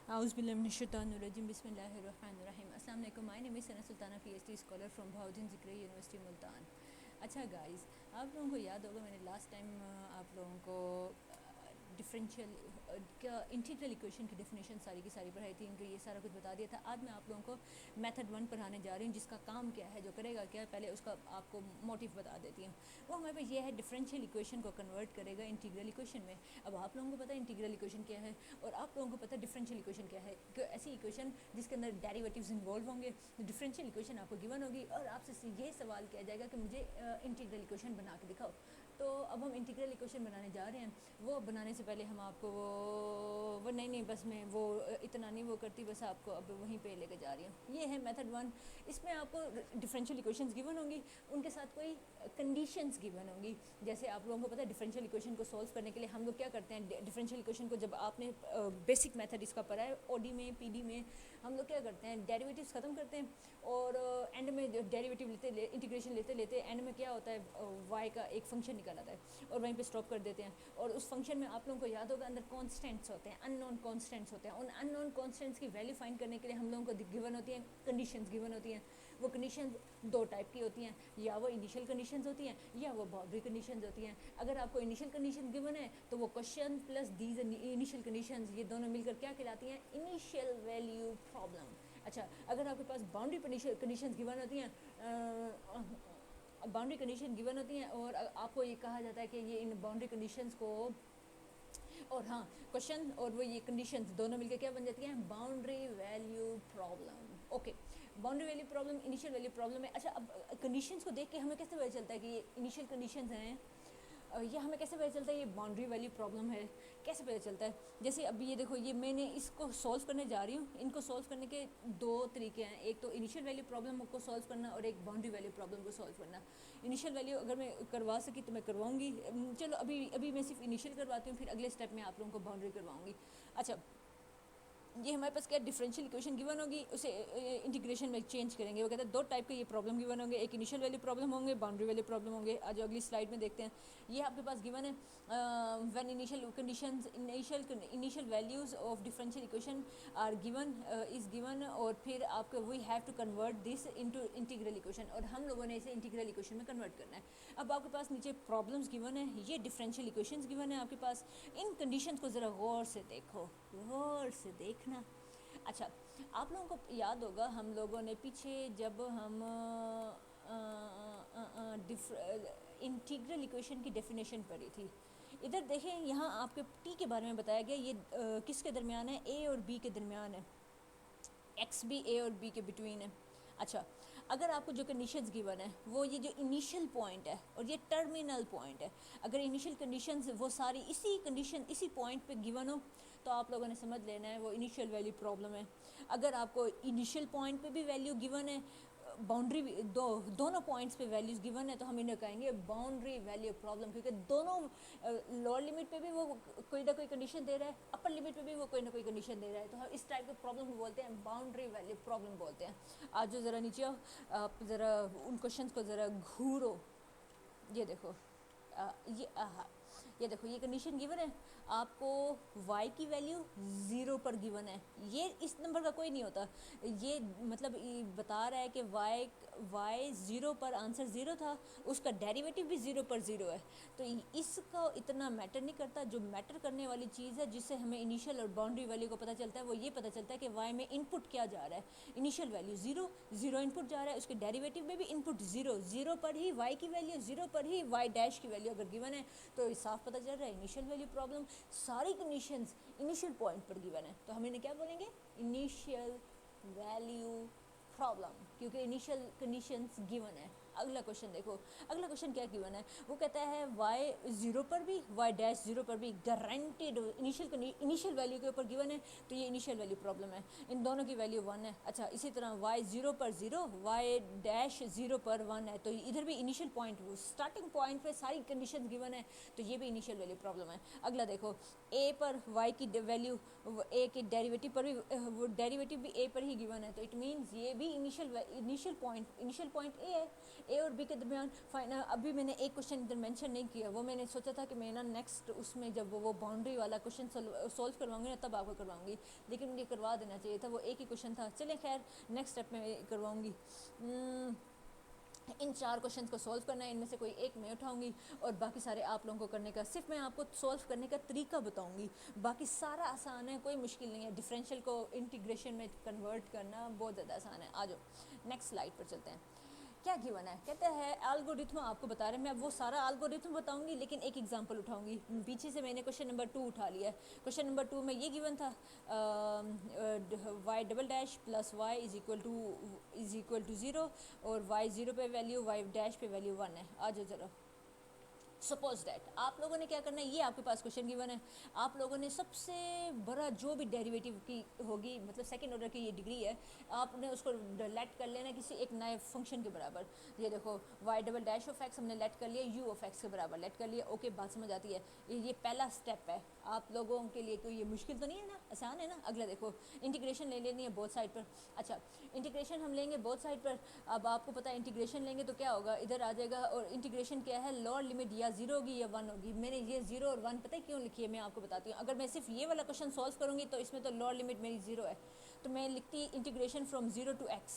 आउज़ुबिल्लाहिमिनश्शैतानिर्रजीम बिस्मिल्लाहिर्रहमानिर्रहीम। अस्सलाम वालेकुम। My name is Sana Sultana PhD scholar from Bahauddin Zakariya university Multan. अच्छा गाइस, आप लोगों को याद होगा मैंने लास्ट टाइम आप लोगों को डिफरेंशियल क्या इंटीग्रल इक्वेशन की डेफिनेशन सारी की सारी पढ़ाई थी, इनको ये सारा कुछ बता दिया था। आज मैं आप लोगों को मेथड 1 पढ़ाने जा रही हूँ, जिसका काम क्या है, जो करेगा क्या है, पहले उसका आपको मोटिव बता देती हूँ। वो हमारे पास ये है, डिफरेंशियल इक्वेशन को कन्वर्ट करेगा इंटीग्रल इक्वेशन में। अब आप लोगों को पता है इंटीग्रल इक्वेशन क्या है और आप लोगों को पता है डिफरेंशियल इक्वेशन क्या है। ऐसी इक्वेशन जिसके अंदर डेरिवेटिव्स इन्वॉल्व होंगे, डिफरेंशियल इक्वेशन आपको गिवन होगी और आपसे ये सवाल किया जाएगा कि मुझे इंटीग्रल इक्वेशन बना के दिखाओ। तो अब हम इंटीग्रल इक्वेशन बनाने जा रहे हैं। वो बनाने से पहले हम आपको वो नहीं बस मैं वो इतना नहीं वो करती, बस आपको अब वहीं पे लेके जा रही हूँ। ये है मेथड 1। इसमें आपको डिफरेंशियल इक्वेशंस गिवन होंगी, उनके साथ कोई कंडीशंस गिवन होंगी। जैसे आप लोगों को पता है डिफरेंशियल इक्वेशन को सॉल्व करने के लिए हम लोग क्या करते हैं, डिफरेंशियल इक्वेशन को जब आपने बेसिक मेथड इसका पढ़ा है ओडी में पीडी में, हम लोग क्या करते हैं डेरिवेटिव्स ख़त्म करते हैं और एंड में डेरिवेटिव इंटीग्रेशन लेते लेते एंड में क्या होता है वाई का एक फंक्शन निकल आता है और वहीं पे स्टॉप कर देते हैं। और उस फंक्शन में आप लोगों को याद होगा अंदर कॉन्स्टेंट्स होते हैं, अननोन कॉन्स्टेंट्स होते हैं। उन अननोन कॉन्स्टेंट्स की वैल्यू फाइंड करने के लिए हम लोगों को गिवन होती हैं कंडीशंस गिवन होती हैं। वो कंडीशंस दो टाइप की होती हैं, या वो इनिशियल कंडीशंस होती हैं या वो बाउंड्री कंडीशंस होती हैं। अगर आपको इनिशियल कंडीशन गिवन है तो वो question plus these initial conditions, ये दोनों मिलकर क्या कहलाती हैं, इनिशियल वैल्यू प्रॉब्लम। अच्छा, अगर आपके पास बाउंड्री कंडीशंस गिवन होती हैं, बाउंड्री कंडीशन गिवन होती हैं और आपको ये कहा जाता है कि ये इन बाउंड्री कंडीशंस को, और हाँ क्वेश्चन और वो ये कंडीशंस दोनों मिलकर क्या बन जाती हैं, boundary value problem. Okay, boundary value problem initial value problem है। अच्छा, अब कंडीशंस को देख के हमें कैसे पता चलता है कि ये इनिशियल कंडीशंस हैं, ये हमें कैसे पता चलता है ये बाउंड्री वैल्यू प्रॉब्लम है, कैसे पता चलता है। जैसे अभी ये देखो, ये मैंने इसको सॉल्व करने जा रही हूँ। इनको सॉल्व करने के दो तरीके हैं, एक तो इनिशियल वैल्यू प्रॉब्लम को सॉल्व करना और एक बाउंड्री वैल्यू प्रॉब्लम को सॉल्व करना। इनिशियल वैल्यू अगर मैं करवा सकी तो मैं करवाऊंगी। चलो अभी अभी मैं सिर्फ इनिशियल करवाती हूँ, फिर अगले स्टेप में आप लोगों को बाउंड्री करवाऊंगी। अच्छा, ये हमारे पास क्या डिफरेंशियल इक्वेशन गिवन होगी, उसे इंटीग्रेशन में चेंज करेंगे। वो कहते हैं दो टाइप के ये प्रॉब्लम गिवन होंगे, एक इनिशियल वैल्यू प्रॉब्लम होंगे, बाउंड्री वैल्यू प्रॉब्लम होंगे। आज अगली स्लाइड में देखते हैं। ये आपके पास गिवन है when initial conditions initial values of differential equation are given is given, और फिर आपको we have to convert this into integral equation, और हम लोगों ने इसे इंटीग्रल इक्वेशन में कन्वर्ट करना है। अब आपके पास नीचे प्रॉब्लम्स गिवन है, ये डिफरेंशियल इक्वेशंस गिवन है आपके पास। इन कंडीशंस को ज़रा गौर से देखो, गौर से देखना। अच्छा, आप लोगों को याद होगा हम लोगों ने पीछे जब हम इंटीग्रल इक्वेशन की डेफिनेशन पढ़ी थी, इधर देखें यहाँ आपके टी के बारे में बताया गया। ये किसके दरमियान है, ए और बी के दरमियान है, एक्स भी ए और बी के बिटवीन है। अच्छा, अगर आपको जो कंडीशंस गिवन है वो ये जो इनिशियल पॉइंट है और ये टर्मिनल पॉइंट है, अगर इनिशियल कंडीशंस वो सारी इसी कंडीशन इसी पॉइंट पे गिवन हो तो आप लोगों ने समझ लेना है वो इनिशियल वैल्यू प्रॉब्लम है। अगर आपको इनिशियल पॉइंट पे भी वैल्यू गिवन है, बाउंड्री दोनों पॉइंट्स पे वैल्यूज़ गिवन है, तो हम इन्हें कहेंगे बाउंड्री वैल्यू प्रॉब्लम, क्योंकि दोनों लोअर लिमिट पे भी वो कोई ना कोई कंडीशन दे रहा है, अपर लिमिट पे भी वो कोई ना कोई कंडीशन दे रहा है। तो हम इस टाइप के प्रॉब्लम को बोलते हैं बाउंड्री वैल्यू प्रॉब्लम बोलते हैं। आज जो ज़रा नीचे आओ, आप ज़रा उन क्वेश्चन को ज़रा घूरो। ये देखो, ये देखो, ये कंडीशन गिवन है आपको, y की वैल्यू 0 पर गिवन है। ये इस नंबर का कोई नहीं होता, ये मतलब ये बता रहा है कि y 0 पर आंसर 0 था, उसका डेरिवेटिव भी 0 पर 0 है। तो इसको इतना मैटर नहीं करता। जो मैटर करने वाली चीज़ है जिससे हमें इनिशियल और बाउंड्री वैल्यू को पता चलता है, वो ये पता चलता है कि y में इनपुट क्या जा रहा है। इनिशियल वैल्यू 0 इनपुट जा रहा है, उसके डेरिवेटिव में भी इनपुट 0 पर ही y की वैल्यू, 0 पर ही y डैश की वैल्यू अगर गिवन है तो साफ पता चल रहा है इनिशियल वैल्यू प्रॉब्लम। सारी कंडीशंस इनिशियल पॉइंट पर गिवन है, तो हम इन्हें क्या बोलेंगे, इनिशियल वैल्यू प्रॉब्लम, क्योंकि इनिशियल कंडीशंस गिवन है। अगला क्वेश्चन देखो, अगला क्वेश्चन क्या गिवन है, वो कहता है y 0 पर भी y डैश 0 पर भी गारंटीड इनिशियल वैल्यू के ऊपर गिवन है, तो ये इनिशियल वैल्यू प्रॉब्लम है। इन दोनों की वैल्यू 1 है। अच्छा, इसी तरह y 0 पर 0 y डैश 0 पर 1 है, तो इधर भी इनिशियल पॉइंट स्टार्टिंग पॉइंट पे सारी कंडीशन गिवन है, तो ये भी इनिशियल वैल्यू प्रॉब्लम है। अगला देखो, a पर y की वैल्यू, a के डेरिवेटिव पर भी वो डेरिवेटिव भी a पर ही गिवन है, तो इट मीन्स ये भी इनिशियल पॉइंट a है। ए और बी के दरमियान फाइनल अभी मैंने एक क्वेश्चन इधर मेंशन नहीं किया, वो मैंने सोचा था कि मैं ना नेक्स्ट उसमें जब वो बाउंड्री वाला क्वेश्चन सॉल्व करवाऊंगी ना तब आपको करवाऊंगी, लेकिन मुझे करवा देना चाहिए था, वो एक ही क्वेश्चन था। चलिए खैर नेक्स्ट स्टेप में करवाऊंगी। इन 4 क्वेश्चंस को सॉल्व करना है, इनमें से कोई एक मैं उठाऊंगी और बाकी सारे आप लोगों को करने का, सिर्फ मैं आपको सॉल्व करने का तरीका बताऊंगी, बाकी सारा आसान है, कोई मुश्किल नहीं है। डिफरेंशियल को इंटीग्रेशन में कन्वर्ट करना बहुत ज़्यादा आसान है। आ जाओ नेक्स्ट स्लाइड पर चलते हैं। क्या गिवन है, कहते हैं एल्गोरिथम आपको बता रहे हैं, मैं अब वो सारा एल्गोरिथम बताऊंगी लेकिन एक एग्जांपल उठाऊंगी। पीछे से मैंने क्वेश्चन नंबर 2 उठा लिया है। क्वेश्चन नंबर 2 में ये गिवन था y double dash plus Y is equal to 0 और y 0 पे वैल्यू y डैश पे वैल्यू 1 है। आ जाओ ज़रा, सपोज दैट आप लोगों ने क्या करना है, ये आपके पास क्वेश्चन गिवन है, आप लोगों ने सबसे बड़ा जो भी डेरिवेटिव की होगी, मतलब सेकंड ऑर्डर की ये डिग्री है, आपने उसको लेट कर लेना किसी एक नए फंक्शन के बराबर। ये देखो y double dash of x हमने लेट कर लिया u ऑफ एक्स के बराबर लेट कर लिया। ओके, बात समझ आती है। ये पहला स्टेप है आप लोगों के लिए, कोई ये मुश्किल तो नहीं है ना, आसान है ना। अगला देखो इंटीग्रेशन ले लेनी है बोथ साइड पर। अच्छा, इंटीग्रेशन हम लेंगे बोथ साइड पर। अब आपको पता है इंटीग्रेशन लेंगे तो क्या होगा, इधर आ जाएगा, और इंटीग्रेशन क्या है, लोअर लिमिट या 0 होगी या 1 होगी। मैंने ये 0 और 1 पता है क्यों लिखी है, मैं आपको बताती हूँ। अगर मैं सिर्फ ये वाला क्वेश्चन सॉल्व करूँगी तो इसमें तो लोअर लिमिट मेरी 0 है, तो मैं लिखती integration from 0 to x,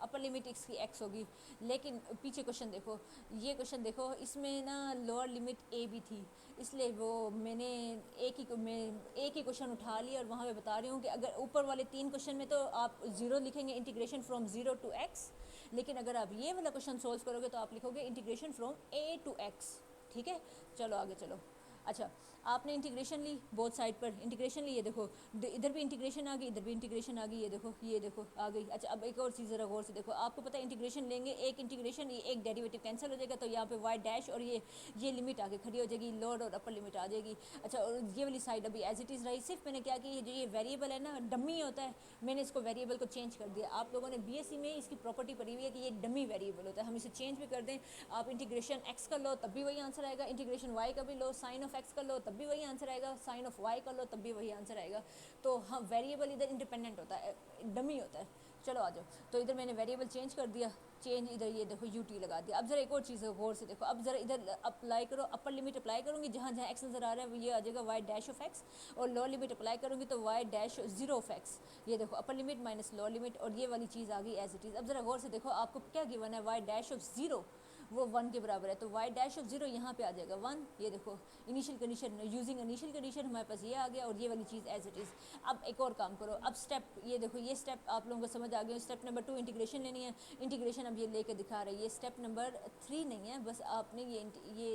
upper limit x की x होगी। लेकिन पीछे क्वेश्चन देखो, ये क्वेश्चन देखो, इसमें ना लोअर लिमिट a भी थी, इसलिए वो मैंने एक ही क्वेश्चन उठा लिया और वहाँ पे बता रही हूँ कि अगर ऊपर वाले 3 क्वेश्चन में तो आप 0 लिखेंगे इंटीग्रेशन फ्रॉम 0 टू x, लेकिन अगर आप ये वाला क्वेश्चन सोल्व करोगे तो आप लिखोगे integration from a to x। ठीक है, चलो आगे चलो। अच्छा, आपने इंटीग्रेशन ली बोथ साइड पर, इंटीग्रेशन ली, ये देखो इधर भी इंटीग्रेशन आ गई, इधर भी इंटीग्रेशन आ गई, ये देखो आ गई। अच्छा, अब एक और चीज़ ज़रा गौर से देखो, आपको पता है इंटीग्रेशन लेंगे, एक इंटीग्रेशन एक डेरिवेटिव कैंसिल हो जाएगा, तो यहाँ पे y डैश और ये लिमिट आगे खड़ी हो जाएगी, लोअर और अपर लिमिट आ जाएगी। अच्छा, और ये वाली साइड अभी एज इट इज़ रही, सिर्फ मैंने क्या किया, जो ये वेरिएबल है ना, डमी होता है, मैंने इसको वेरिएबल को चेंज कर दिया। आप लोगों ने बीएससी में इसकी प्रॉपर्टी पढ़ी हुई है कि ये डमी वेरिएबल होता है, हम इसे चेंज भी कर दें। आप इंटीग्रेशन x कर लो तब भी वही आंसर आएगा, इंटीग्रेशन y का भी लो, साइन ऑफ x कर लो तब भी वही आंसर आएगा, साइन ऑफ y कर लो तब भी वही आंसर आएगा। तो हाँ, वेरिएबल इधर इंडिपेंडेंट होता है, डमी होता है। चलो आ जाओ, तो इधर मैंने वेरिएबल चेंज कर दिया, चेंज इधर ये देखो ut लगा दिया। अब जरा एक और चीज़ है, गौर से देखो, अब जरा इधर अप्लाई करो, अपर लिमिट अप्लाई करूँगी, जहाँ जहाँ x नज़र आ रहा है वो ये आ जाएगा y डैश ऑफ x, और लोअर लिमिट अप्लाई करूँगी तो y डैश 0 ऑफ x। ये देखो upper limit minus lower limit, और ये वाली चीज़ आ गई एज इट इज़। अब जरा गौर से देखो, आपको क्या गिवन है, y डैश ऑफ 0 वो 1 के बराबर है, तो y डैश ऑफ 0 यहाँ पे आ जाएगा 1। ये देखो initial condition, using initial condition हमारे पास ये आ गया, और ये वाली चीज़ एज इट इज़। अब एक और काम करो, अब स्टेप ये देखो, ये स्टेप आप लोगों को समझ आ गया। स्टेप नंबर 2 इंटीग्रेशन लेनी है, इंटीग्रेशन अब ये लेके दिखा रहा है, ये स्टेप नंबर 3 नहीं है, बस आपने ये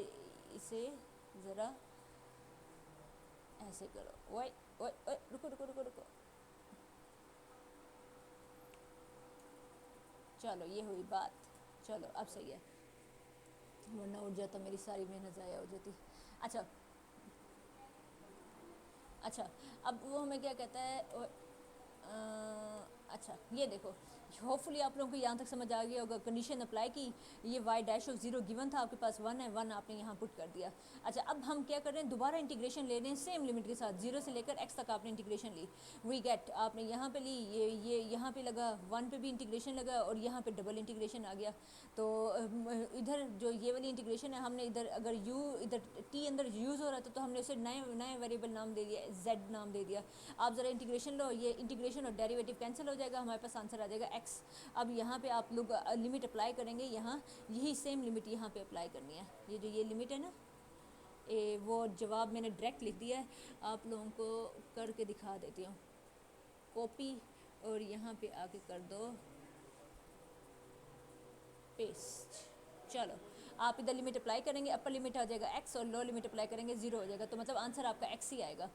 इसे ज़रा ऐसे करो। ओए ओए ओए, रुको रुको रुको रुको, चलो ये हुई बात, चलो अब सही है, वरना उठ जाता मेरी सारी मेहनत ज़ाया हो जाती। अच्छा अच्छा, अब वो हमें क्या कहता है, अच्छा ये देखो, होपफुली आप लोगों को यहाँ तक समझ आ गया होगा। कंडीशन अप्लाई की, ये y डैश ऑफ 0 गिवन था, आपके पास 1 है, 1 आपने यहाँ पुट कर दिया। अच्छा, अब हम क्या कर रहे हैं, दोबारा इंटीग्रेशन ले रहे हैं सेम लिमिट के साथ, 0 से लेकर x तक आपने इंटीग्रेशन ली, वी गेट, आपने यहाँ पे ली, ये यहाँ पे लगा, 1 पे भी इंटीग्रेशन लगा, और यहाँ पे डबल इंटीग्रेशन आ गया। तो इधर जो ये वाली इंटीग्रेशन है, हमने इधर अगर इधर t अंदर यूज़ हो रहा था तो हमने उसे नए वेरिएबल नाम दे दिया, z नाम दे दिया। आप ज़रा इंटीग्रेशन लो, ये इंटीग्रेशन और डेरिवेटिव कैंसिल हो जाएगा, हमारे पास आंसर आ जाएगा x। अब यहाँ पे आप लोग लिमिट अप्लाई करेंगे, यहाँ यही सेम लिमिट यहाँ पे अप्लाई करनी है, ये जो ये लिमिट है ना, वो जवाब मैंने डायरेक्ट लिख दिया है, आप लोगों को करके दिखा देती हूँ, कॉपी और यहाँ पे आके कर दो पेस्ट। चलो, आप इधर लिमिट अप्लाई करेंगे, अपर लिमिट आ जाएगा x, और लोअर लिमिट अप्लाई करेंगे 0 हो जाएगा, तो मतलब आंसर आपका x ही आएगा।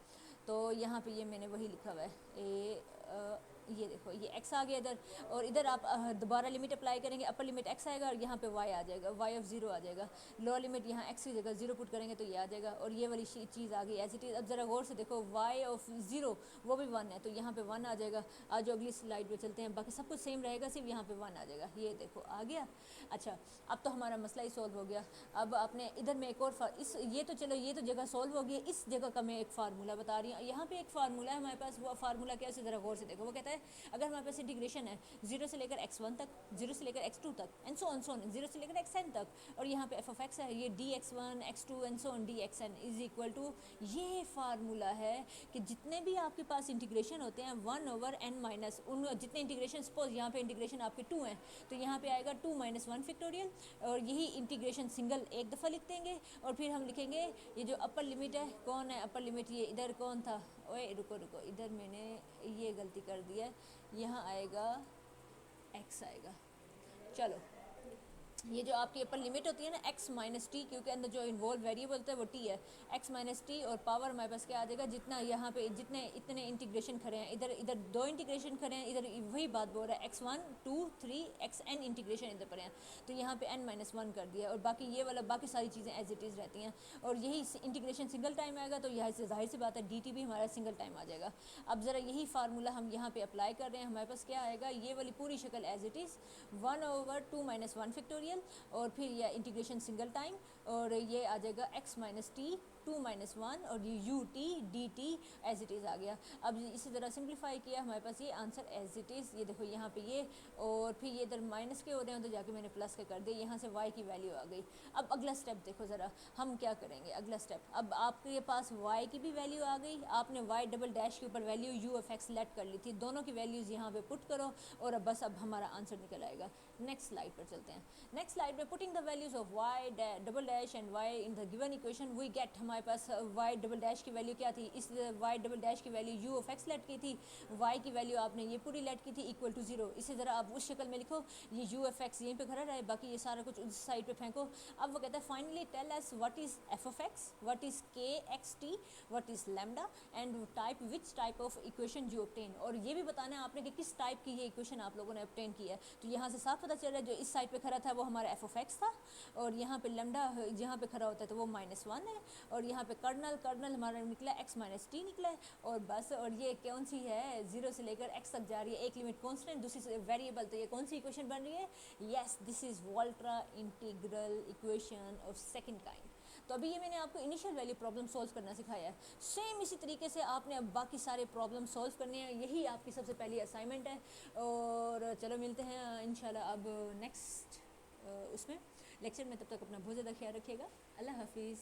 तो यहाँ पे ये मैंने वही लिखा हुआ है, ये देखो ये x आ गया इधर, और इधर आप दोबारा लिमिट अप्लाई करेंगे, अपर लिमिट x आएगा, और यहाँ पे y आ जाएगा, y ऑफ 0 आ जाएगा, लोअर लिमिट यहाँ x की जगह 0 पुट करेंगे तो ये आ जाएगा, और ये वाली चीज़ आ गई एज इट इज़। अब ज़रा गौर से देखो, y ऑफ 0 वो भी 1 है, तो यहाँ पे 1 आ जाएगा। आज अगली स्लाइड पे चलते हैं, बाकी सब कुछ सेम रहेगा, सिर्फ यहाँ पे 1 आ जाएगा, ये देखो आ गया। अच्छा, अब तो हमारा मसला ही सॉल्व हो गया। अब आपने इधर में एक और ये तो चलो, ये तो जगह सॉल्व हो गई, इस जगह का मैं एक फार्मूला बता रही हूँ। यहाँ पे एक फार्मूला है हमारे पास, वो फार्मूला क्या है, उसे ज़रा गौर से देखो। वो कहता है है। अगर हमारे पास इंटीग्रेशन है 0 से लेकर x1 तक, 0 से लेकर x2 तक एंड सो ऑन 0 से लेकर xn तक, और यहाँ पे f of x है, ये dx1 x2 and so on dxn is equal to, ये फार्मूला है कि जितने भी आपके पास इंटीग्रेशन होते हैं 1/n माइनस उन जितने इंटीग्रेशन, सपोज यहाँ पे इंटीग्रेशन आपके 2 हैं तो यहाँ पे आएगा 2 - 1 फैक्टोरियल, और यही इंटीग्रेशन सिंगल एक दफ़ा लिख देंगे, और फिर हम लिखेंगे ये जो अपर लिमिट है, कौन है अपर लिमिट, ये इधर कौन था, ओए रुको रुको, इधर मैंने ये गलती कर दी है, यहाँ आएगा x आएगा। चलो ये जो आपकी अपर लिमिट होती है ना x माइनस टी, क्योंकि अंदर जो इन्वॉल्व वेरिएबल होता है वो t है, x माइनस टी, और पावर हमारे पास क्या आ जाएगा, जितना यहाँ पे जितने इतने इंटीग्रेशन खड़े हैं, इधर इधर 2 इंटीग्रेशन खड़े हैं, इधर वही बात बोल रहा है x1 2 3 xn इंटीग्रेशन इधर पर हैं, तो यहाँ पे n-1 कर दिया, और बाकी ये वाला बाकी सारी चीज़ें एज इट इज़ रहती हैं, और यही इंटीग्रेशन सिंगल टाइम आएगा तो यहाँ से जाहिर सी बात है dt भी हमारा सिंगल टाइम आ जाएगा। अब ज़रा यही फार्मूला हम यहाँ पे अप्लाई कर रहे हैं, हमारे पास क्या आएगा, ये वाली पूरी शक्ल एज इट इज़ 1/2 - 1 फैक्टोरियल, और फिर ये इंटीग्रेशन सिंगल टाइम, और ये आ जाएगा x माइनस टी 2 - 1, और ये u t D T as it is आ गया। अब इसी तरह सिंप्लीफाई किया, हमारे पास ये आंसर एज इट इज़, ये देखो यहाँ पे ये, और फिर ये इधर माइनस के हो रहे हैं तो जाके मैंने प्लस के कर दिया, यहाँ से y की वैल्यू आ गई। अब अगला स्टेप देखो ज़रा हम क्या करेंगे, अगला स्टेप, अब आपके पास y की भी वैल्यू आ गई, आपने y डबल डैश के ऊपर value u of x let कर ली थी, दोनों की वैल्यूज़ यहाँ पे पुट करो, और अब बस अब हमारा आंसर निकल आएगा। नेक्स्ट स्लाइड पर चलते हैं। नेक्स्ट स्लाइड में putting the values of y double dash and y in the given equation we get, हमारे पास y डबल डैश की वैल्यू क्या थी, इस y डबल डैश की value u of x let की थी, y की वैल्यू आपने ये पूरी लेट की थी इक्वल टू 0। इसे ज़रा आप उस शक्ल में लिखो, ये u ऑफ x यहीं पे खड़ा रहे, बाकी ये सारा कुछ उस साइड पे फेंको। अब वो कहता है finally tell us what is f of x, what is k x t, what is lambda, and type which type of equation you obtain, और ये भी बताना है आपने कि किस टाइप की ये इक्वेशन आप लोगों ने ऑब्टेन की है। तो यहाँ से साफ पता चल रहा है जो इस साइड पे खड़ा था वो हमारा f ऑफ x था, और यहाँ पे लैम्डा जहाँ पे खड़ा होता है तो वो -1 है, और यहाँ पे कर्नल हमारा निकला x माइनस टी निकला है, और बस, और ये कौन सी है 0 से लेकर x तक जा रही है, एक लिमिट कॉन्स्टेंट दूसरी से वेरिएबल, तो ये कौन सी इक्वेशन बन रही है, yes this is Volterra integral equation of second kind. तो अभी ये मैंने आपको इनिशियल वैल्यू प्रॉब्लम सॉल्व करना सिखाया है, सेम इसी तरीके से आपने अब बाकी सारे प्रॉब्लम सॉल्व करने हैं, यही आपकी सबसे पहली असाइनमेंट है। और चलो मिलते हैं इंशाल्लाह अब नेक्स्ट उसमें लेक्चर में, तब तक अपना बहुत ज़्यादा ख्याल रखिएगा। अल्लाह हाफिज़।